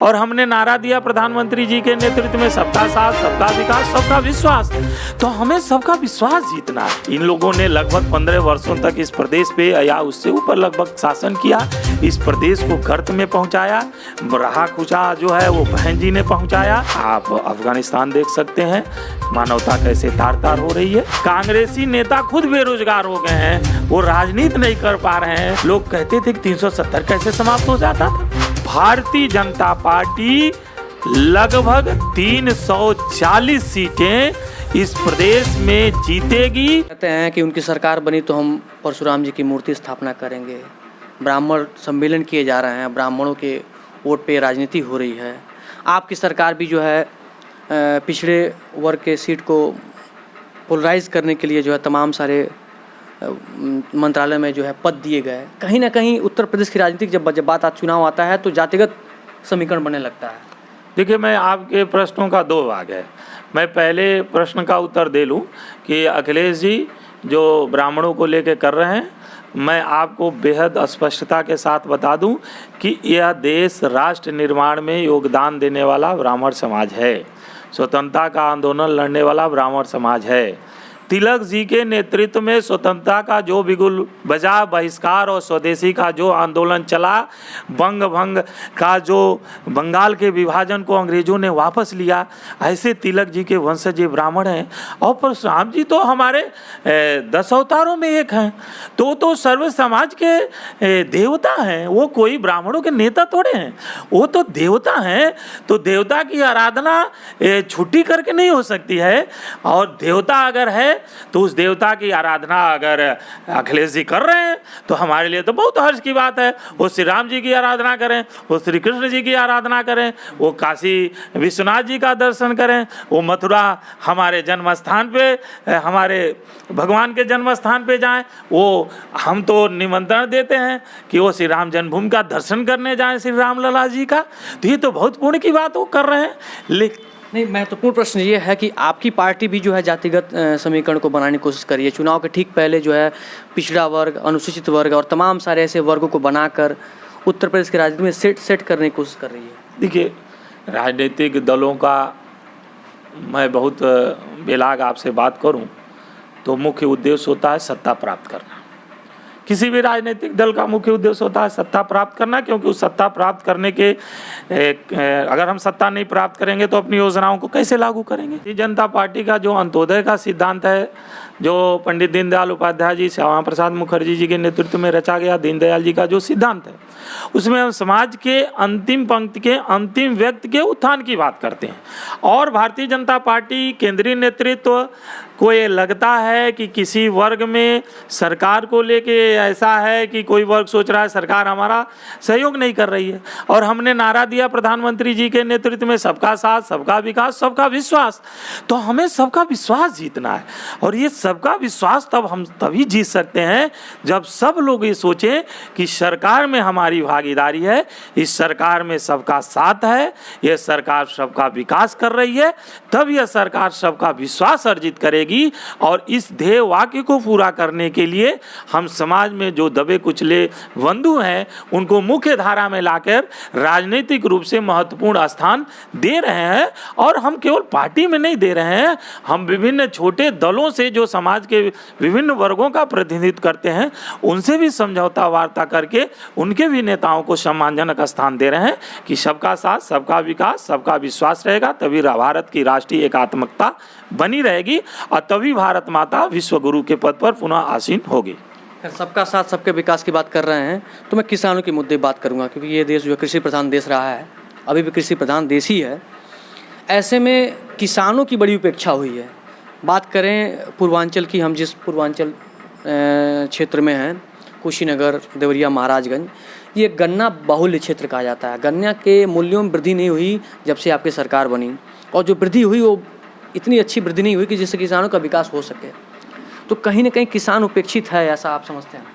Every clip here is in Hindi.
और हमने नारा दिया प्रधानमंत्री जी के नेतृत्व में सबका साथ, सबका विकास, सबका विश्वास। तो हमें सबका विश्वास जीतना है। इन लोगों ने लगभग 15 वर्षों तक इस प्रदेश पे या उससे ऊपर लगभग शासन किया, इस प्रदेश को गर्त में पहुंचाया, रहा कुचा जो है वो बहन जी ने पहुंचाया। आप अफगानिस्तान देख सकते हैं, मानवता कैसे तार तार हो रही है। कांग्रेसी नेता खुद बेरोजगार हो गए हैं, वो राजनीति नहीं कर पा रहे हैं। लोग कहते थे कि 370 कैसे समाप्त हो जाता था। भारतीय जनता पार्टी लगभग 340 सीटें इस प्रदेश में जीतेगी। कहते हैं कि उनकी सरकार बनी तो हम परशुराम जी की मूर्ति स्थापना करेंगे। ब्राह्मण सम्मेलन किए जा रहे हैं, ब्राह्मणों के वोट पे राजनीति हो रही है। आपकी सरकार भी जो है पिछड़े वर्ग के सीट को पोलराइज करने के लिए जो है तमाम सारे मंत्रालय में जो है पद दिए गए। कहीं ना कहीं उत्तर प्रदेश की राजनीति जब बात चुनाव आता है तो जातिगत समीकरण बनने लगता है। देखिए, मैं आपके प्रश्नों का दो भाग है। मैं पहले प्रश्न का उत्तर दे लूँ कि अखिलेश जी जो ब्राह्मणों को लेकर कर रहे हैं, मैं आपको बेहद स्पष्टता के साथ बता दूं कि यह देश राष्ट्र निर्माण में योगदान देने वाला ब्राह्मण समाज है, स्वतंत्रता का आंदोलन लड़ने वाला ब्राह्मण समाज है। तिलक जी के नेतृत्व में स्वतंत्रता का जो बिगुल बजा, बहिष्कार और स्वदेशी का जो आंदोलन चला, बंग भंग का जो बंगाल के विभाजन को अंग्रेजों ने वापस लिया, ऐसे तिलक जी के वंशज ब्राह्मण हैं। और परशुराम जी तो हमारे 10 अवतारों में एक हैं, तो सर्व समाज के देवता हैं। वो कोई ब्राह्मणों के नेता थोड़े हैं, वो तो देवता हैं। तो देवता की आराधना छुट्टी करके नहीं हो सकती है। और देवता अगर है तो उस देवता की आराधना अगर अखिलेश जी कर रहे हैं तो हमारे लिए तो बहुत हर्ष की बात है। वो श्री राम जी की आराधना करें, वो श्री कृष्ण जी की आराधना करें, वो काशी विश्वनाथ जी का दर्शन करें, वो मथुरा हमारे जन्म स्थान पे, हमारे भगवान के जन्म स्थान पे जाएं। वो हम तो निमंत्रण देते हैं कि वो श्री राम जन्मभूमि का दर्शन करने जाएं, श्री राम लला जी का। तो ये तो बहुत पुण्य की बात वो कर रहे हैं। लेकिन नहीं, महत्वपूर्ण प्रश्न ये है कि आपकी पार्टी भी जो है जातिगत समीकरण को बनाने की कोशिश कर रही है। चुनाव के ठीक पहले जो है पिछड़ा वर्ग, अनुसूचित वर्ग और तमाम सारे ऐसे वर्गों को बनाकर उत्तर प्रदेश की राजनीति में सेट करने की कोशिश कर रही है। देखिए, राजनीतिक दलों का मैं बहुत बेलाग आपसे बात करूं तो मुख्य उद्देश्य होता है सत्ता प्राप्त करना। किसी भी राजनीतिक दल का मुख्य उद्देश्य होता है सत्ता प्राप्त करना, क्योंकि उस सत्ता प्राप्त करने के अगर हम सत्ता नहीं प्राप्त करेंगे तो अपनी योजनाओं को कैसे लागू करेंगे। भारतीय जनता पार्टी का जो अंत्योदय का सिद्धांत है, जो पंडित दीनदयाल उपाध्याय जी, श्यामा प्रसाद मुखर्जी जी के नेतृत्व में रचा गया दीनदयाल जी का जो सिद्धांत है, उसमें हम समाज के अंतिम पंक्ति के अंतिम व्यक्ति के उत्थान की बात करते हैं। और भारतीय जनता पार्टी केंद्रीय नेतृत्व को ये लगता है कि किसी वर्ग में सरकार को लेके ऐसा है कि कोई वर्ग सोच रहा है सरकार हमारा सहयोग नहीं कर रही है। और हमने नारा दिया प्रधानमंत्री जी के नेतृत्व में सबका साथ, सबका विकास, सबका विश्वास। तो हमें सबका विश्वास जीतना है। और ये सबका विश्वास हम तभी जीत सकते हैं जब सब लोग ये सोचें कि सरकार में हमारी भागीदारी है, इस सरकार में सबका साथ है, यह सरकार सबका विकास कर रही है। तब यह सरकार सबका विश्वास अर्जित करेगी। और इस ध्येय वाक्य को पूरा करने के लिए हम समाज में जो दबे कुचले बंधु हैं उनको मुख्य धारा में लाकर राजनीतिक रूप से महत्वपूर्ण स्थान दे रहे हैं। और हम केवल पार्टी में नहीं दे रहे हैं, हम विभिन्न छोटे दलों से जो समाज के विभिन्न वर्गों का प्रतिनिधित्व करते हैं उनसे भी समझौता वार्ता करके उनके भी नेताओं को सम्मानजनक स्थान दे रहे हैं कि सबका साथ, सबका विकास, सबका विश्वास रहेगा, तभी भारत की राष्ट्रीय एकात्मकता बनी रहेगी और तभी भारत माता विश्व गुरु के पद पर पुनः आसीन होगी। सबका साथ, सबके विकास की बात कर रहे हैं तो मैं किसानों के मुद्दे बात करूंगा, क्योंकि ये देश जो कृषि प्रधान देश रहा है, अभी भी कृषि प्रधान देश ही है। ऐसे में किसानों की बड़ी उपेक्षा हुई है। बात करें पूर्वांचल की, हम जिस पूर्वांचल क्षेत्र में हैं, कुशीनगर, देवरिया, महाराजगंज, ये गन्ना बाहुल्य क्षेत्र कहा जाता है। गन्ना के मूल्यों में वृद्धि नहीं हुई जब से आपकी सरकार बनी, और जो वृद्धि हुई वो इतनी अच्छी वृद्धि नहीं हुई कि जिससे किसानों का विकास हो सके। तो कहीं ना कहीं किसान उपेक्षित है, ऐसा आप समझते हैं?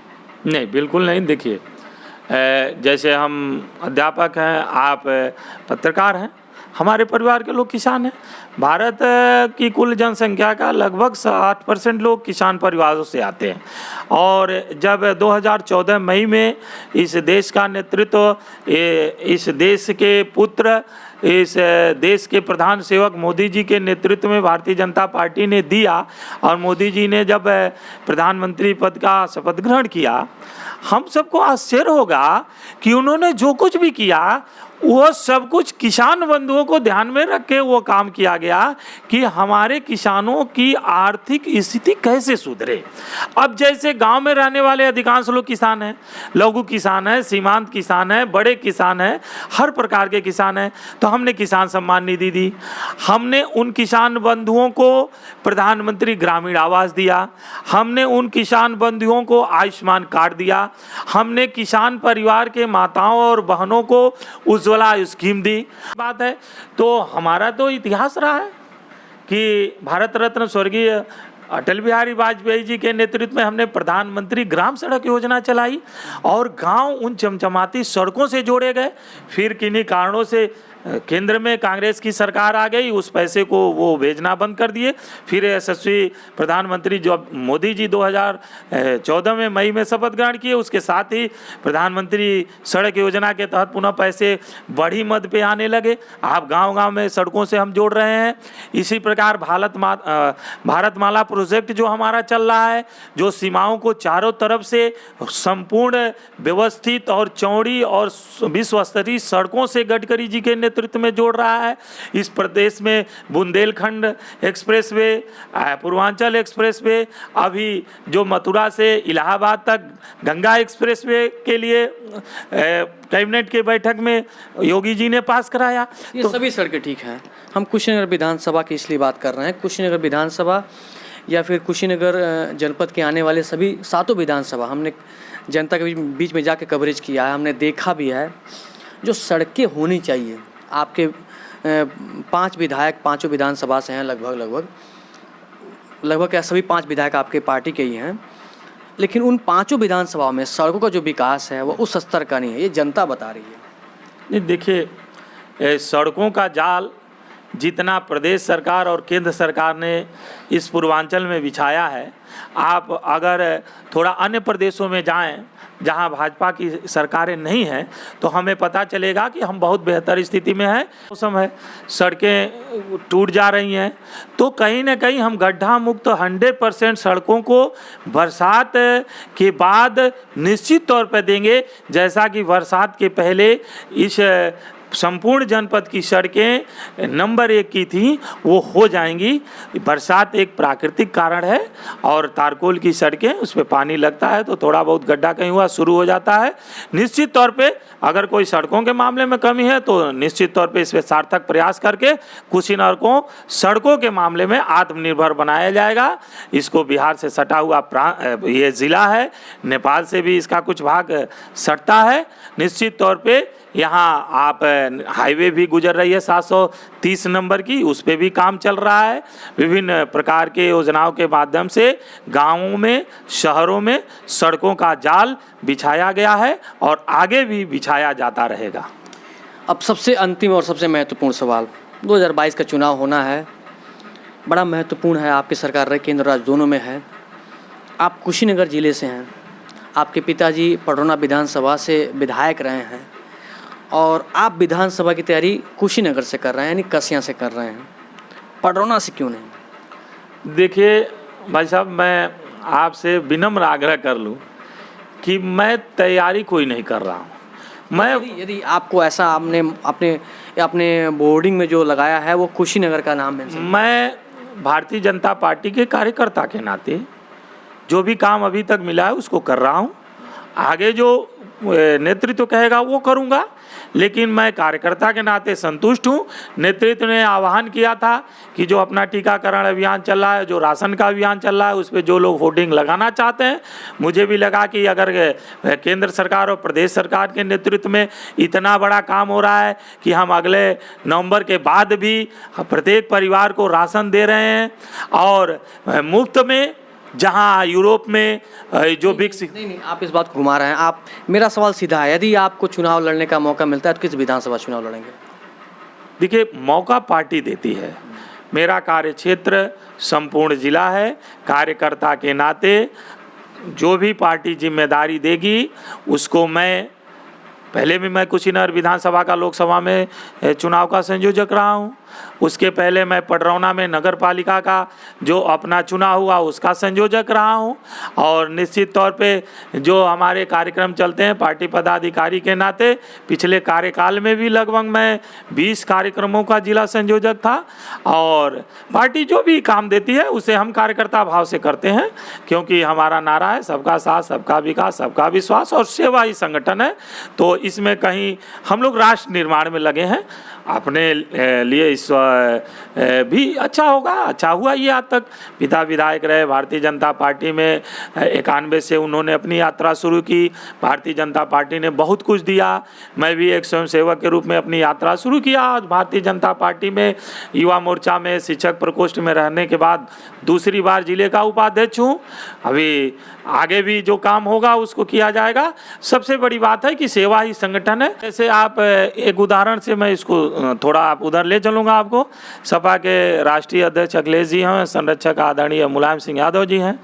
नहीं, बिल्कुल नहीं। देखिए, जैसे हम अध्यापक हैं, आप पत्रकार हैं, हमारे परिवार के लोग किसान हैं। भारत की कुल जनसंख्या का लगभग 60% लोग किसान परिवारों से आते हैं। और जब 2014 मई में इस देश का नेतृत्व इस देश के पुत्र, इस देश के प्रधान सेवक मोदी जी के नेतृत्व में भारतीय जनता पार्टी ने दिया और मोदी जी ने जब प्रधानमंत्री पद का शपथ ग्रहण किया, हम सबको आश्चर्य होगा कि उन्होंने जो कुछ भी किया वो सब कुछ किसान बंधुओं को ध्यान में रख के वो काम किया गया कि हमारे किसानों की आर्थिक स्थिति कैसे सुधरे। अब जैसे गांव में रहने वाले अधिकांश लोग किसान हैं, लघु किसान हैं, सीमांत किसान हैं, बड़े किसान हैं, हर प्रकार के किसान हैं, तो हमने किसान सम्मान निधि दी, हमने उन किसान बंधुओं को प्रधानमंत्री ग्रामीण आवास दिया, हमने उन किसान बंधुओं को आयुष्मान कार्ड दिया, हमने किसान परिवार के माताओं और बहनों को उज्ज्वला स्कीम दी। बात है तो हमारा तो इतिहास रहा है कि भारत रत्न स्वर्गीय अटल बिहारी वाजपेयी जी के नेतृत्व में हमने प्रधानमंत्री ग्राम सड़क योजना चलाई और गांव उन चमचमाती सड़कों से जोड़े गए। फिर किन्हीं कारणों से केंद्र में कांग्रेस की सरकार आ गई, उस पैसे को वो भेजना बंद कर दिए। फिर यशस्वी प्रधानमंत्री जो मोदी जी 2014 में मई में शपथ ग्रहण किए, उसके साथ ही प्रधानमंत्री सड़क योजना के तहत पुनः पैसे बड़ी मद पे आने लगे। आप गांव-गांव में सड़कों से हम जोड़ रहे हैं। इसी प्रकार भारतमाला प्रोजेक्ट जो हमारा चल रहा है, जो सीमाओं को चारों तरफ से संपूर्ण व्यवस्थित और चौड़ी और विश्व स्तरीय सड़कों से गडकरी जी के नेतृत्व में जोड़ रहा है। इस प्रदेश में बुंदेलखंड एक्सप्रेसवे, पूर्वांचल एक्सप्रेसवे, अभी जो मथुरा से इलाहाबाद तक गंगा एक्सप्रेसवे के लिए कैबिनेट के बैठक में योगी जी ने पास कराया। ये तो सभी सड़कें ठीक हैं। हम कुशीनगर विधानसभा की इसलिए बात कर रहे हैं। कुशीनगर विधानसभा या फिर कुशीनगर जनपद के आने वाले सभी 7 विधानसभा हमने जनता के बीच में जाके कवरेज किया है। हमने देखा भी है जो सड़कें होनी चाहिए। आपके 5 विधायक 5 विधानसभा से हैं, लगभग क्या सभी 5 विधायक आपके पार्टी के ही हैं, लेकिन उन 5 विधानसभाओं में सड़कों का जो विकास है वो उस स्तर का नहीं है। ये जनता बता रही है। नहीं, देखिए, सड़कों का जाल जितना प्रदेश सरकार और केंद्र सरकार ने इस पूर्वांचल में बिछाया है, आप अगर थोड़ा अन्य प्रदेशों में जाएं जहां भाजपा की सरकारें नहीं हैं, तो हमें पता चलेगा कि हम बहुत बेहतर स्थिति में हैं। मौसम है, सड़कें टूट जा रही हैं, तो कहीं ना कहीं हम गड्ढा मुक्त 100% सड़कों को बरसात के बाद निश्चित तौर पर देंगे। जैसा कि बरसात के पहले इस संपूर्ण जनपद की सड़कें नंबर 1 की थी, वो हो जाएंगी। बरसात एक प्राकृतिक कारण है और तारकोल की सड़कें, उस पर पानी लगता है तो थोड़ा बहुत गड्ढा कहीं हुआ शुरू हो जाता है। निश्चित तौर पे अगर कोई सड़कों के मामले में कमी है तो निश्चित तौर पे इस पर सार्थक प्रयास करके कुशीनगर को सड़कों के मामले में आत्मनिर्भर बनाया जाएगा। इसको बिहार से सटा हुआ ये ज़िला है, नेपाल से भी इसका कुछ भाग सटता है। निश्चित तौर पे यहाँ आप हाईवे भी गुजर रही है 730 नंबर की, उस पर भी काम चल रहा है। विभिन्न प्रकार के योजनाओं के माध्यम से गांवों में, शहरों में सड़कों का जाल बिछाया गया है और आगे भी बिछाया जाता रहेगा। अब सबसे अंतिम और सबसे महत्वपूर्ण सवाल, 2022 का चुनाव होना है, बड़ा महत्वपूर्ण है। आपकी सरकार रहे केंद्र राज्य दोनों में है। आप कुशीनगर ज़िले से हैं, आपके पिताजी पडरौना विधानसभा से विधायक रहे हैं और आप विधानसभा की तैयारी कुशीनगर से कर रहे हैं, यानी कसिया से कर रहे हैं। पडरौना से क्यों नहीं? देखिए भाई साहब, मैं आपसे विनम्र आग्रह कर लूँ कि मैं तैयारी कोई नहीं कर रहा हूँ। मैं यदि आपको ऐसा अपने बोर्डिंग में जो लगाया है वो कुशीनगर का नाम है। मैं भारतीय जनता पार्टी के कार्यकर्ता के नाते जो भी काम अभी तक मिला है उसको कर रहा हूँ। आगे जो नेतृत्व कहेगा वो करूँगा, लेकिन मैं कार्यकर्ता के नाते संतुष्ट हूँ। नेतृत्व ने आह्वान किया था कि जो अपना टीकाकरण अभियान चल रहा है, जो राशन का अभियान चल रहा है, उस पर जो लोग होर्डिंग लगाना चाहते हैं, मुझे भी लगा कि अगर केंद्र सरकार और प्रदेश सरकार के नेतृत्व में इतना बड़ा काम हो रहा है कि हम अगले नवंबर के बाद भी प्रत्येक परिवार को राशन दे रहे हैं और मुफ्त में जहां यूरोप में जो विकसित। नहीं, आप इस बात को घुमा रहे हैं। आप, मेरा सवाल सीधा है, यदि आपको चुनाव लड़ने का मौका मिलता है तो किस विधानसभा चुनाव लड़ेंगे? देखिए, मौका पार्टी देती है। मेरा कार्य क्षेत्र संपूर्ण जिला है। कार्यकर्ता के नाते जो भी पार्टी जिम्मेदारी देगी उसको मैं, पहले भी मैं कुशीनगर विधानसभा का लोकसभा में चुनाव का संयोजक रहा हूँ। उसके पहले मैं पडरौना में नगर पालिका का जो अपना चुनाव हुआ उसका संयोजक रहा हूँ। और निश्चित तौर पे जो हमारे कार्यक्रम चलते हैं पार्टी पदाधिकारी के नाते, पिछले कार्यकाल में भी लगभग मैं 20 कार्यक्रमों का जिला संयोजक था। और पार्टी जो भी काम देती है उसे हम कार्यकर्ता भाव से करते हैं, क्योंकि हमारा नारा है सबका साथ, सबका विकास, सबका विश्वास और सेवा ही संगठन है। तो इसमें कहीं हम लोग राष्ट्र निर्माण में लगे हैं। अपने लिए इस भी अच्छा होगा, अच्छा हुआ ये आज तक। पिता विधायक रहे, भारतीय जनता पार्टी में 91 से उन्होंने अपनी यात्रा शुरू की। भारतीय जनता पार्टी ने बहुत कुछ दिया। मैं भी एक स्वयंसेवक के रूप में अपनी यात्रा शुरू किया। आज भारतीय जनता पार्टी में युवा मोर्चा में शिक्षक प्रकोष्ठ में रहने के बाद दूसरी बार जिले का उपाध्यक्ष हूँ। अभी आगे भी जो काम होगा उसको किया जाएगा। सबसे बड़ी बात है कि सेवा ही संगठन है। जैसे आप एक उदाहरण से मैं इसको थोड़ा आप उधर ले चलूँगा आपको। सपा के राष्ट्रीय अध्यक्ष अखिलेश जी हैं, संरक्षक आदरणीय मुलायम सिंह यादव जी हैं।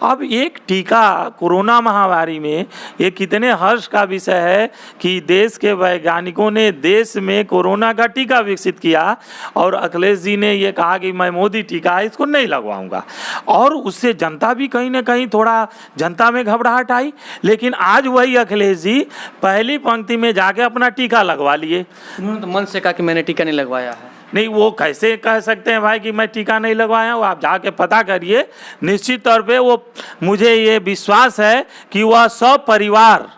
अब एक टीका कोरोना महामारी में, ये कितने हर्ष का विषय है कि देश के वैज्ञानिकों ने देश में कोरोना का टीका विकसित किया और अखिलेश जी ने ये कहा कि मैं मोदी टीका है इसको नहीं लगवाऊंगा। और उससे जनता भी कहीं ना कहीं थोड़ा जनता में घबराहट आई। लेकिन आज वही अखिलेश जी पहली पंक्ति में जाके अपना टीका लगवा लिए। उन्होंने तो मन से कहा कि मैंने टीका नहीं लगवाया है। नहीं, वो कैसे कह सकते हैं भाई कि मैं टीका नहीं लगवाया हूँ? आप जाके पता करिए। निश्चित तौर पे वो, मुझे ये विश्वास है कि वह सब परिवार,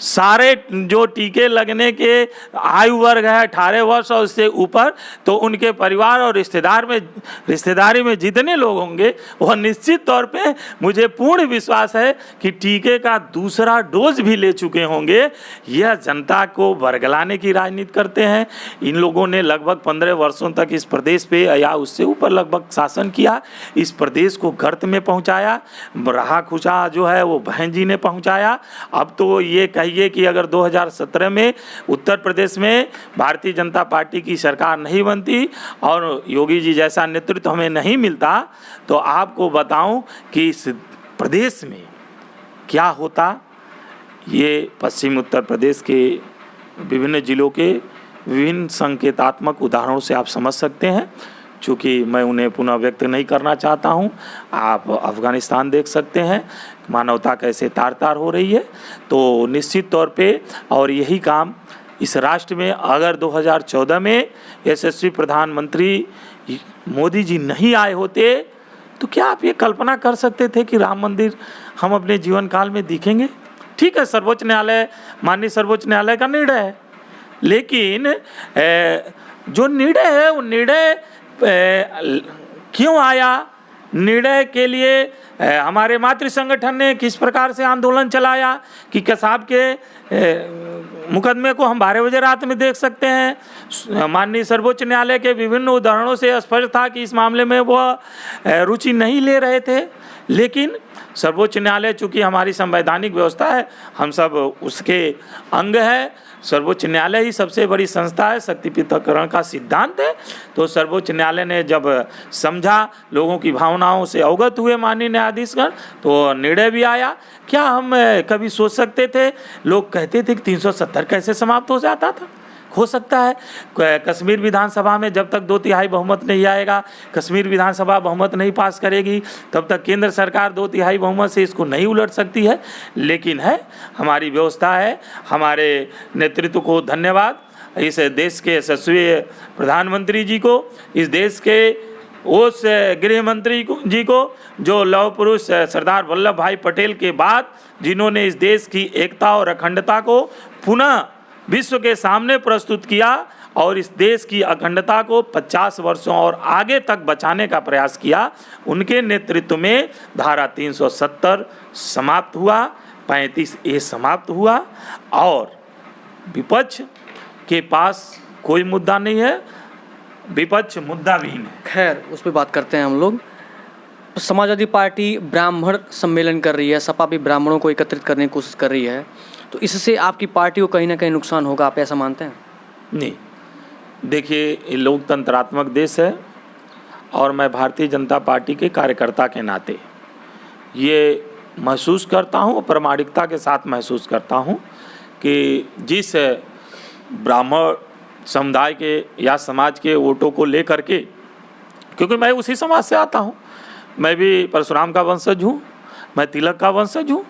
सारे जो टीके लगने के आयु वर्ग है 18 वर्ष और उससे ऊपर, तो उनके परिवार और रिश्तेदारी में जितने लोग होंगे वह निश्चित तौर पे मुझे पूर्ण विश्वास है कि टीके का दूसरा डोज भी ले चुके होंगे। यह जनता को बरगलाने की राजनीति करते हैं। इन लोगों ने लगभग 15 वर्षों तक इस प्रदेश पे या उससे ऊपर लगभग शासन किया। इस प्रदेश को गर्त में पहुँचाया। रहा खुशा जो है वो बहन जी ने पहुँचाया। अब तो ये ये कि अगर 2017 में उत्तर प्रदेश में भारतीय जनता पार्टी की सरकार नहीं बनती और योगी जी जैसा नेतृत्व हमें नहीं मिलता, तो आपको बताऊं कि इस प्रदेश में क्या होता। ये पश्चिम उत्तर प्रदेश के विभिन्न जिलों के विभिन्न संकेतात्मक उदाहरणों से आप समझ सकते हैं। चूँकि मैं उन्हें पुनः व्यक्त नहीं करना चाहता हूँ। आप अफ़गानिस्तान देख सकते हैं, मानवता कैसे तार तार हो रही है। तो निश्चित तौर पे, और यही काम इस राष्ट्र में अगर 2014 में यशस्वी प्रधानमंत्री मोदी जी नहीं आए होते तो क्या आप ये कल्पना कर सकते थे कि राम मंदिर हम अपने जीवन काल में दिखेंगे? ठीक है, सर्वोच्च न्यायालय, माननीय सर्वोच्च न्यायालय का निर्णय है, लेकिन जो निर्णय है वो निर्णय क्यों आया? निर्णय के लिए हमारे मातृ संगठन ने किस प्रकार से आंदोलन चलाया कि कसाब के मुकदमे को हम 12 बजे रात में देख सकते हैं। माननीय सर्वोच्च न्यायालय के विभिन्न उदाहरणों से स्पष्ट था कि इस मामले में वह रुचि नहीं ले रहे थे। लेकिन सर्वोच्च न्यायालय चूँकि हमारी संवैधानिक व्यवस्था है, हम सब उसके अंग है। सर्वोच्च न्यायालय ही सबसे बड़ी संस्था है, शक्ति पृथक्करण का सिद्धांत है। तो सर्वोच्च न्यायालय ने जब समझा, लोगों की भावनाओं से अवगत हुए माननीय न्यायाधीशगण, तो निर्णय भी आया। क्या हम कभी सोच सकते थे? लोग कहते थे कि 370 कैसे समाप्त हो जाता था। हो सकता है कश्मीर विधानसभा में जब तक 2/3 बहुमत नहीं आएगा, कश्मीर विधानसभा बहुमत नहीं पास करेगी, तब तक केंद्र सरकार 2/3 बहुमत से इसको नहीं उलट सकती है। लेकिन है, हमारी व्यवस्था है। हमारे नेतृत्व को धन्यवाद। इस देश के यशस्वी प्रधानमंत्री जी को, इस देश के उस गृह मंत्री जी को जो लौह पुरुष सरदार वल्लभ भाई पटेल के बाद जिन्होंने इस देश की एकता और अखंडता को पुनः विश्व के सामने प्रस्तुत किया और इस देश की अखंडता को 50 वर्षों और आगे तक बचाने का प्रयास किया, उनके नेतृत्व में धारा 370 समाप्त हुआ, 35A समाप्त हुआ और विपक्ष के पास कोई मुद्दा नहीं है, विपक्ष मुद्दाविहीन है। खैर, उस पर बात करते हैं हम लोग। समाजवादी पार्टी ब्राह्मण सम्मेलन कर रही है, सपा भी ब्राह्मणों को एकत्रित करने की कोशिश कर रही है, तो इससे आपकी पार्टी को कहीं ना कहीं नुकसान होगा, आप ऐसा मानते हैं? नहीं, देखिए ये लोकतंत्रात्मक देश है और मैं भारतीय जनता पार्टी के कार्यकर्ता के नाते ये महसूस करता हूँ, प्रामाणिकता के साथ महसूस करता हूँ कि जिस ब्राह्मण समुदाय के या समाज के वोटों को लेकर के, क्योंकि मैं उसी समाज से आता हूँ, मैं भी परशुराम का वंशज हूँ, मैं तिलक का वंशज हूँ,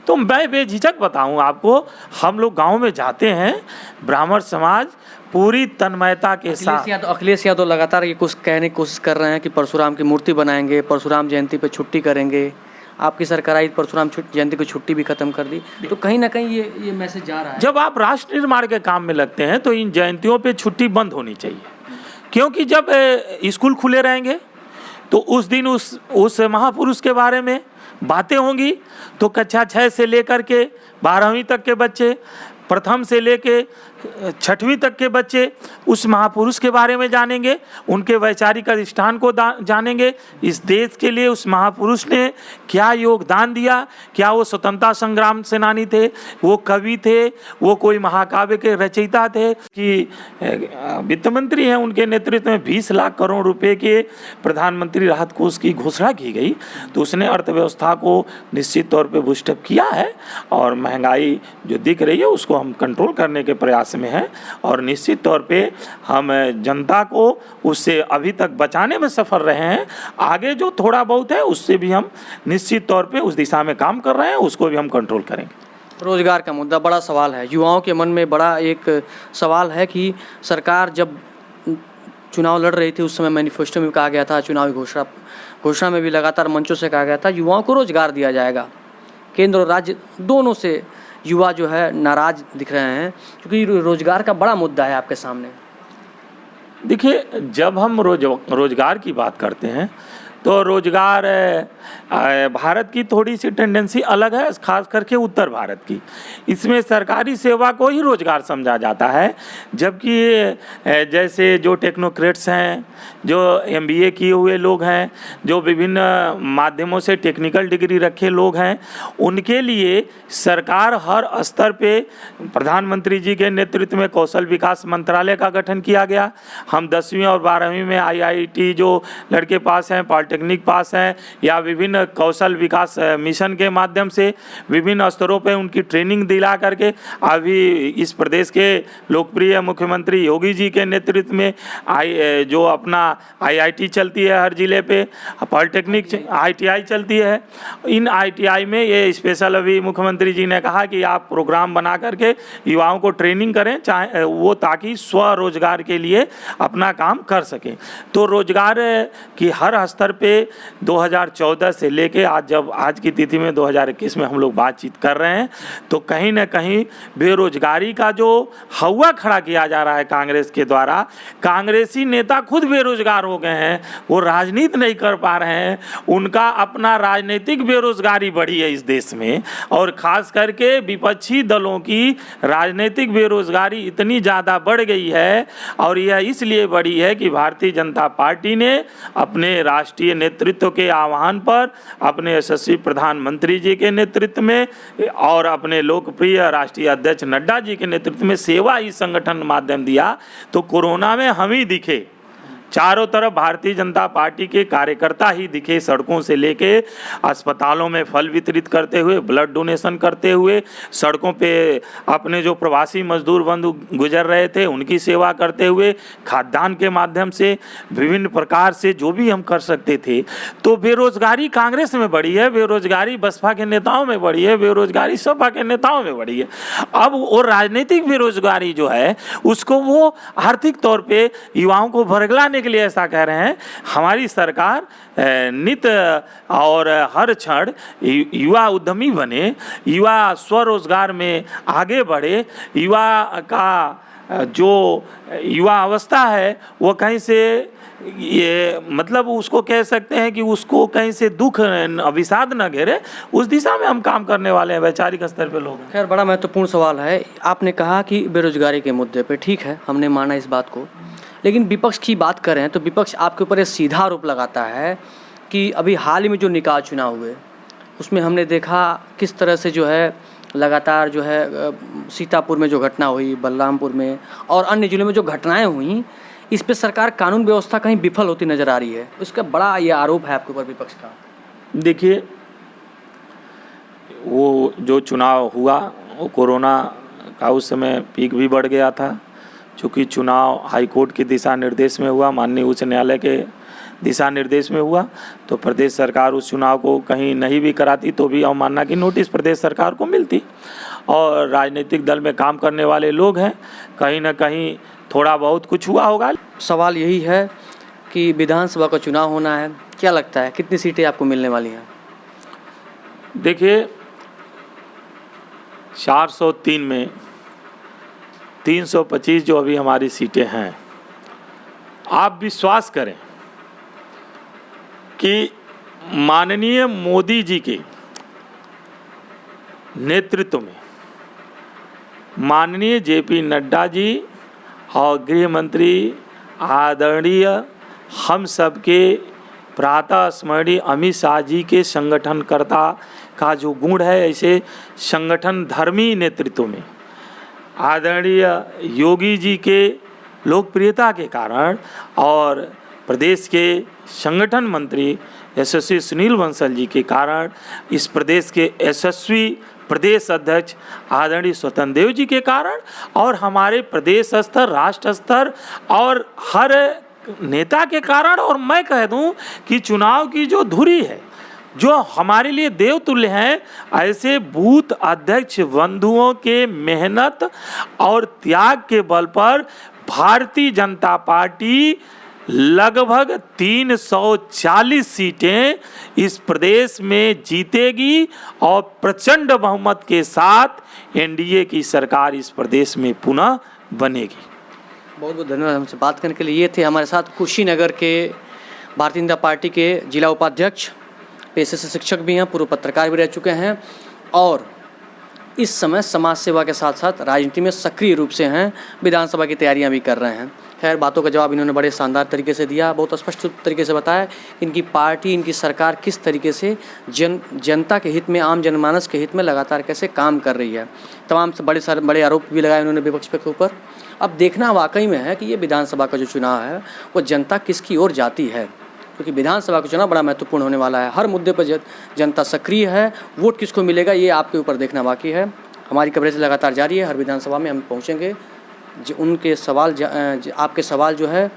तो मैं बेझिझक बताऊँ आपको, हम लोग गांव में जाते हैं, ब्राह्मण समाज पूरी तन्मयता के साथ। अखिलेश यादव लगातार ये कुछ कहने की कोशिश कर रहे हैं कि परशुराम की मूर्ति बनाएंगे, परशुराम जयंती पे छुट्टी करेंगे। आपकी सरकार आई, परशुराम जयंती की छुट्टी भी खत्म कर दी, तो कहीं ना कहीं ये मैसेज जा रहा है। जब आप राष्ट्र निर्माण के काम में लगते हैं तो इन जयंतियों पे छुट्टी बंद होनी चाहिए, क्योंकि जब स्कूल खुले रहेंगे तो उस दिन उस महापुरुष के बारे में बातें होंगी, तो कक्षा 6 से लेकर के 12वीं तक के बच्चे, प्रथम से लेके 6वीं तक के बच्चे उस महापुरुष के बारे में जानेंगे, उनके वैचारिक अधिष्ठान को जानेंगे, इस देश के लिए उस महापुरुष ने क्या योगदान दिया, क्या वो स्वतंत्रता संग्राम सेनानी थे, वो कवि थे, वो कोई महाकाव्य के रचयिता थे। कि वित्त मंत्री हैं, उनके नेतृत्व में 20 लाख करोड़ रुपए के प्रधानमंत्री राहत कोष की घोषणा की गई, तो उसने अर्थव्यवस्था को निश्चित तौर पर बूस्टअप किया है और महंगाई जो दिख रही है उसको हम कंट्रोल करने के प्रयास में है और निश्चित तौर पे हम जनता को उससे अभी तक बचाने में सफल रहे हैं। आगे जो थोड़ा बहुत है उससे भी हम निश्चित तौर पे उस दिशा में काम कर रहे हैं, उसको भी हम कंट्रोल करेंगे। रोजगार का मुद्दा बड़ा सवाल है, युवाओं के मन में बड़ा एक सवाल है कि सरकार जब चुनाव लड़ रही थी उस समय मैनिफेस्टो में कहा गया था, चुनावी घोषणा में भी लगातार मंचों से कहा गया था युवाओं को रोजगार दिया जाएगा। केंद्र और राज्य दोनों से युवा जो है नाराज दिख रहे हैं, क्योंकि रोजगार का बड़ा मुद्दा है आपके सामने। देखिए, जब हम रोजगार की बात करते हैं तो रोजगार भारत की थोड़ी सी टेंडेंसी अलग है, खास करके उत्तर भारत की। इसमें सरकारी सेवा को ही रोजगार समझा जाता है, जबकि जैसे जो टेक्नोक्रेट्स हैं, जो MBA किए हुए लोग हैं, जो विभिन्न माध्यमों से टेक्निकल डिग्री रखे लोग हैं, उनके लिए सरकार हर स्तर पे प्रधानमंत्री जी के नेतृत्व में कौशल विकास मंत्रालय का गठन किया गया। हम 10वीं और 12वीं में IIT जो लड़के पास हैं, पॉलिटेक्निक पास हैं, या विभिन्न कौशल विकास मिशन के माध्यम से विभिन्न स्तरों पे उनकी ट्रेनिंग दिला करके अभी इस प्रदेश के लोकप्रिय मुख्यमंत्री योगी जी के नेतृत्व में जो अपना IIT चलती है हर जिले पे, पॉलिटेक्निक ITI चलती है। इन ITI में ये स्पेशल अभी मुख्यमंत्री जी ने कहा कि आप प्रोग्राम बना करके युवाओं को ट्रेनिंग करें, चाहे वो ताकि स्वरोजगार के लिए अपना काम कर सकें। तो रोजगार की हर स्तर पे 2014 से लेके आज की तिथि में 2021 में हम लोग बातचीत कर रहे हैं, तो कहीं ना कहीं बेरोजगारी का जो हवा खड़ा किया जा रहा है कांग्रेस के द्वारा, कांग्रेसी नेता खुद बेरोजगार हो गए हैं, वो राजनीति नहीं कर पा रहे हैं, उनका अपना राजनीतिक बेरोजगारी बढ़ी है इस देश में, और खास करके विपक्षी दलों की राजनीतिक बेरोजगारी इतनी ज़्यादा बढ़ गई है, और यह इसलिए बढ़ी है कि भारतीय जनता पार्टी ने अपने राष्ट्रीय नेतृत्व के आह्वान पर, अपने यशस्वी प्रधानमंत्री जी के नेतृत्व में और अपने लोकप्रिय राष्ट्रीय अध्यक्ष नड्डा जी के नेतृत्व में सेवा ही संगठन माध्यम दिया, तो कोरोना में हम ही दिखे। चारों तरफ भारतीय जनता पार्टी के कार्यकर्ता ही दिखे, सड़कों से लेके अस्पतालों में फल वितरित करते हुए, ब्लड डोनेशन करते हुए, सड़कों पे अपने जो प्रवासी मजदूर बंधु गुजर रहे थे उनकी सेवा करते हुए, खाद्यान्न के माध्यम से विभिन्न प्रकार से जो भी हम कर सकते थे। तो बेरोजगारी कांग्रेस में बढ़ी है, बेरोजगारी बसपा के नेताओं में बढ़ी है, बेरोजगारी सपा के नेताओं में बढ़ी है। अब वो राजनीतिक बेरोजगारी जो है उसको वो आर्थिक तौर पर युवाओं को भरगलाने के लिए ऐसा कह रहे हैं। हमारी सरकार नित और हर क्षण युवा उद्यमी बने, युवा स्वरोजगार में आगे बढ़े, युवा का जो युवा अवस्था है वो कहीं से ये मतलब उसको कह सकते हैं कि उसको कहीं से दुख अविषाद न घेरे, उस दिशा में हम काम करने वाले हैं वैचारिक स्तर पे लोग। खैर, बड़ा महत्वपूर्ण सवाल है। आपने कहा कि बेरोजगारी के मुद्दे पे, ठीक है, हमने माना इस बात को, लेकिन विपक्ष की बात करें तो विपक्ष आपके ऊपर एक सीधा आरोप लगाता है कि अभी हाल ही में जो निकाय चुनाव हुए उसमें हमने देखा किस तरह से जो है लगातार जो है सीतापुर में जो घटना हुई, बलरामपुर में और अन्य जिलों में जो घटनाएं हुई, इस पे सरकार कानून व्यवस्था कहीं विफल होती नज़र आ रही है। उसका बड़ा ये आरोप है आपके ऊपर विपक्ष का। देखिए, वो जो चुनाव हुआ वो कोरोना का उस समय पीक भी बढ़ गया था। चूँकि चुनाव हाईकोर्ट के दिशा निर्देश में हुआ, माननीय उच्च न्यायालय के दिशा निर्देश में हुआ, तो प्रदेश सरकार उस चुनाव को कहीं नहीं भी कराती तो भी अवमानना की नोटिस प्रदेश सरकार को मिलती। और राजनीतिक दल में काम करने वाले लोग हैं, कहीं ना कहीं थोड़ा बहुत कुछ हुआ होगा। सवाल यही है कि विधानसभा का चुनाव होना है, क्या लगता है कितनी सीटें आपको मिलने वाली हैं? देखिए, 403 में 325 जो अभी हमारी सीटें हैं, आप विश्वास करें कि माननीय मोदी जी के नेतृत्व में माननीय जेपी नड्डा जी और गृह मंत्री आदरणीय हम सबके प्रातः स्मरणीय अमित शाह जी के संगठनकर्ता का जो गुण है, ऐसे संगठन धर्मी नेतृत्व में आदरणीय योगी जी के लोकप्रियता के कारण और प्रदेश के संगठन मंत्री यशस्वी सुनील बंसल जी के कारण, इस प्रदेश के यशस्वी प्रदेश अध्यक्ष आदरणीय स्वतंत्र देव जी के कारण और हमारे प्रदेश स्तर, राष्ट्र स्तर और हर नेता के कारण, और मैं कह दूं कि चुनाव की जो धुरी है जो हमारे लिए देवतुल्य हैं, ऐसे बूथ अध्यक्ष बंधुओं के मेहनत और त्याग के बल पर भारतीय जनता पार्टी लगभग 340 सीटें इस प्रदेश में जीतेगी और प्रचंड बहुमत के साथ एनडीए की सरकार इस प्रदेश में पुनः बनेगी। बहुत बहुत धन्यवाद हमसे बात करने के लिए। ये थे हमारे साथ कुशीनगर के भारतीय जनता पार्टी के जिला उपाध्यक्ष, पेशे से शिक्षक भी हैं, पूर्व पत्रकार भी रह चुके हैं और इस समय समाज सेवा के साथ साथ राजनीति में सक्रिय रूप से हैं, विधानसभा की तैयारियां भी कर रहे हैं। खैर, बातों का जवाब इन्होंने बड़े शानदार तरीके से दिया, बहुत स्पष्ट तरीके से बताया इनकी पार्टी, इनकी सरकार किस तरीके से जनता के हित में, आम जनमानस के हित में लगातार कैसे काम कर रही है। तमाम से बड़े आरोप भी लगाए उन्होंने विपक्ष के ऊपर। अब देखना वाकई में है कि ये विधानसभा का जो चुनाव है वो जनता किसकी ओर जाती है, क्योंकि विधानसभा का चुनाव बड़ा महत्वपूर्ण होने वाला है। हर मुद्दे पर जनता सक्रिय है, वोट किसको मिलेगा ये आपके ऊपर देखना बाकी है। हमारी कवरेज लगातार जारी है, हर विधानसभा में हम पहुंचेंगे, उनके सवाल आपके सवाल जो है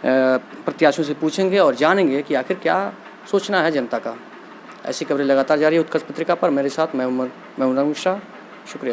प्रत्याशियों से पूछेंगे और जानेंगे कि आखिर क्या सोचना है जनता का। ऐसी कवरेज लगातार जारी है उत्कर्ष पत्रिका पर। मेरे साथ मैं उमर मिश्रा, शुक्रिया।